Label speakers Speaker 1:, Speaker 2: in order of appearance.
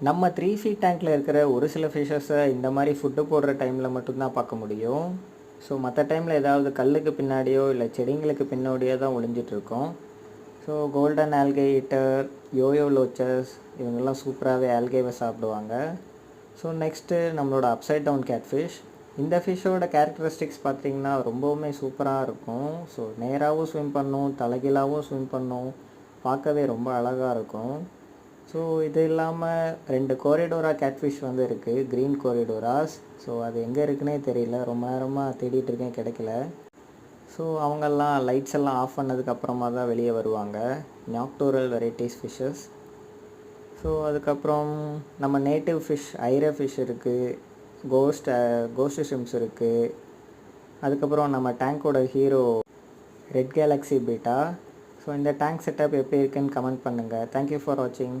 Speaker 1: நம்ம 3 ஃபீட் டேங்க்கில் இருக்கிற ஒரு சில ஃபிஷ்ஷஸை இந்த மாதிரி ஃபுட்டு போடுற டைமில் மட்டும்தான் பார்க்க முடியும். ஸோ மற்ற டைமில் ஏதாவது கல்லுக்கு பின்னாடியோ இல்லை செடிங்களுக்கு பின்னாடியோ தான் ஒளிஞ்சிட்ருக்கோம். So golden algae eater, yoyo loaches இவங்கெல்லாம் சூப்பராகவே ஆல்கேவை சாப்பிடுவாங்க. ஸோ நெக்ஸ்ட்டு நம்மளோட அப்சைட் டவுன் கேட்ஃபிஷ். இந்த ஃபிஷ்ஷோட கேரக்டரிஸ்டிக்ஸ் பார்த்திங்கன்னா ரொம்பவுமே சூப்பராக இருக்கும். ஸோ நேராகவும் ஸ்விம் பண்ணும், தலைகீழாகவும் ஸ்விம் பண்ணும், பார்க்கவே ரொம்ப அழகாக இருக்கும். ஸோ இது இல்லாமல் 2 கோரிடோரா கேட்ஃபிஷ் வந்து இருக்குது, க்ரீன் கோரிடோராஸ். ஸோ அது எங்கே இருக்குன்னே தெரியல, ரொம்ப நேரமாக தேடிட்டுருக்கேன், கிடைக்கல. ஸோ அவங்கெல்லாம் லைட்ஸ் எல்லாம் ஆஃப் பண்ணதுக்கப்புறமா தான் வெளியே வருவாங்க. நாக்டோரல் வெரைட்டிஸ் ஃபிஷ்ஷஸ். ஸோ அதுக்கப்புறம் நம்ம நேட்டிவ் ஃபிஷ் ஐரே ஃபிஷ் இருக்குது, கோஸ்ட் ஷிம்ப்ஸ் இருக்குது. அதுக்கப்புறம் நம்ம டேங்கோட hero red galaxy betta. So இந்த டேங்க் செட்டப் எப்படி இருக்குன்னு கமெண்ட் பண்ணுங்கள். தேங்க்யூ ஃபார் வாட்சிங்.